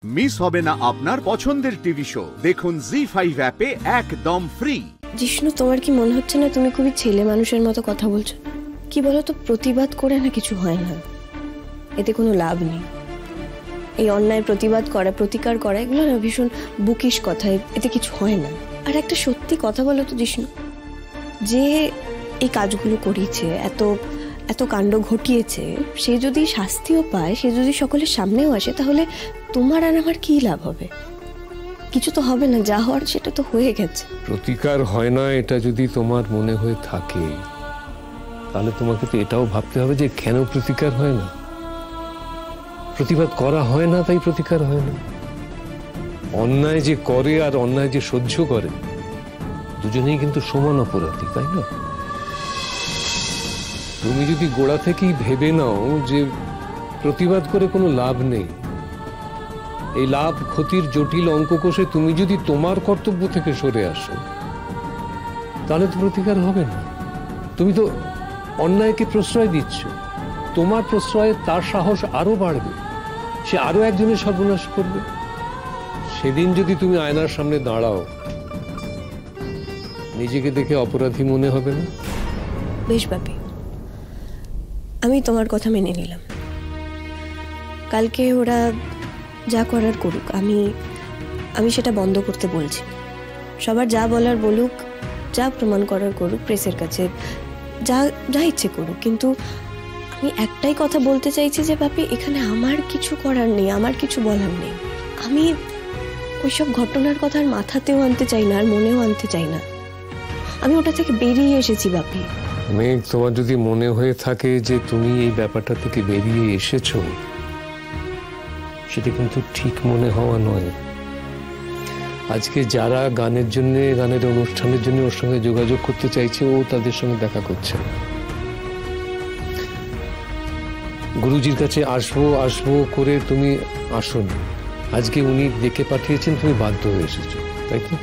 Miss হবে না আপনার পছন্দের টিভি শো। দেখুন জি5 অ্যাপে একদম ফ্রি। জিষ্ণু, তোমার কি মনে হচ্ছে না তুমি খুবই ছেলে মানুষের মতো কথা বলছো? কি বলো তো, প্রতিবাদ করে না কিছু হয় না, এতে কোনো লাভ নেই। এই অন্যায় প্রতিবাদ করা, প্রতিকার করা, এগুলো না ভীষণ বুকিশ কথা, এতে কিছু হয় না। আর একটা সত্যি কথা বলো তো জিষ্ণু, যে এই কাজগুলো করিয়েছে, এত এত কাণ্ড ঘটিয়েছে, সে যদি শাস্তিও পায়, সে যদি সকলের সামনেও আসে, তাহলে তোমার আর আমার কি লাভ হবে? কিছু তো হবে না, যা হওয়ার সেটা তো হয়ে গেছে। প্রতিকার হয় না এটা যদি তোমার মনে হয়ে থাকে, তাহলে তোমাকে তো এটাও ভাবতে হবে যে কেন প্রতিকার হয় না। প্রতিবাদ করা হয় না তাই প্রতিকার হয় না। অন্যায় যে করে আর অন্যায় যে সহ্য করে, দুজনেই কিন্তু সমান অপরাধী, তাই না? তুমি যদি গোড়া থেকেই ভেবে নাও যে প্রতিবাদ করে কোনো লাভ নেই, এই লাভ ক্ষতির জটিল অঙ্ক কষে তুমি যদি তোমার কর্তব্য থেকে সরে আসো, তাহলে তো প্রতিকার হবে না। তুমি তো অন্যায়কে প্রশ্রয় দিচ্ছ। তোমার প্রশ্রয়ে তার সাহস আরো বাড়বে, সে আরো একজনের সর্বনাশ করবে। সেদিন যদি তুমি আয়নার সামনে দাঁড়াও, নিজেকে দেখে অপরাধী মনে হবে না? বেশ বাপি, আমি তোমার কথা মেনে নিলাম। কালকে ওরা যা করার করুক, আমি সেটা বন্ধ করতে বলছি। সবার যা বলার বলুক, যা প্রমাণ করার করুক, প্রেসের কাছে যা যা ইচ্ছে করুক, কিন্তু আমি একটাই কথা বলতে চাইছি যে বাপি, এখানে আমার কিছু করার নেই, আমার কিছু বলার নেই। আমি ওইসব ঘটনার কথা আর মাথাতেও আনতে চাই না, আর মনেও আনতে চাই না। আমি ওটা থেকে বেরিয়ে এসেছি বাপি। মেঘ, তোমার যদি মনে হয়ে থাকে যে তুমি এই ব্যাপারটা থেকে বেরিয়ে এসেছো, সেটা কিন্তু ঠিক মনে হওয়া নয়। আজকে যারা গানের জন্য, গানের অনুষ্ঠানের জন্য ওর সঙ্গে যোগাযোগ করতে চাইছে, ও তাদের সঙ্গে দেখা করছে। গুরুজির কাছে আসবো আসবো করে তুমি আসোনি। আজকে উনি ডেকে পাঠিয়েছেন, তুমি বাধ্য হয়ে এসেছো, তাই তো?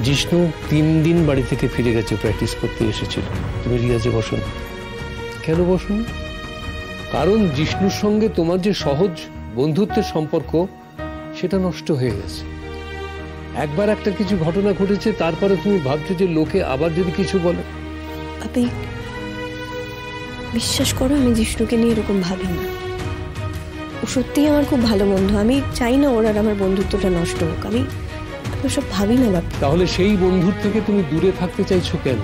জিষ্ণু 3 দিন বাড়ি থেকে ফিরে গেছে, প্র্যাকটিস করতে এসেছিল। তুমি রিয়াজে বসোনি কেন? বসোনি কারণ জিষ্ণুর সঙ্গে তোমার যে সহজ বন্ধুত্বের সম্পর্ক, সেটা নষ্ট হয়ে গেছে। একবার একটা কিছু ঘটনা ঘটেছে, তারপরে তুমি ভাবছো যে লোকে আবার যদি কিছু বলে। আপনি বিশ্বাস করো, আমি জিষ্ণুকে নিয়ে এরকম ভাবি না। ও সত্যিই আমার খুব ভালো বন্ধু। আমি চাই না ওর আর আমার বন্ধুত্বটা নষ্ট হোক। আমি সব ভাবি না বাপি। তাহলে সেই বন্ধুর থেকে তুমি দূরে থাকতে চাইছো কেন?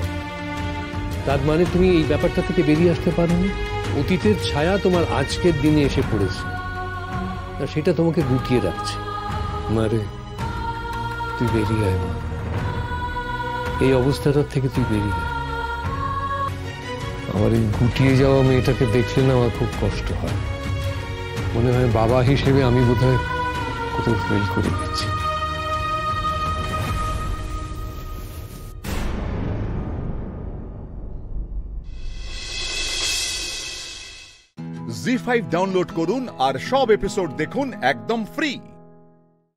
তার মানে তুমি এই ব্যাপারটা থেকে বেরিয়ে আসতে পারোনি। অতীতের ছায়া তোমার আজকের দিনে এসে পড়েছে, আর সেটা তোমাকে গুটিয়ে রাখছে। মারে, তুই বেরিয়ে আয় মা, এই অবস্থাটার থেকে তুই বেরিয়ে আয়। আমার এই গুটিয়ে যাওয়া মেয়েটাকে দেখলে না আমার খুব কষ্ট হয়। মনে হয় বাবা হিসেবে আমি বোধহয় কোথাও ফেল করে দিচ্ছি। জি5 ডাউনলোড করুন আর সব এপিসোড দেখুন একদম ফ্রি।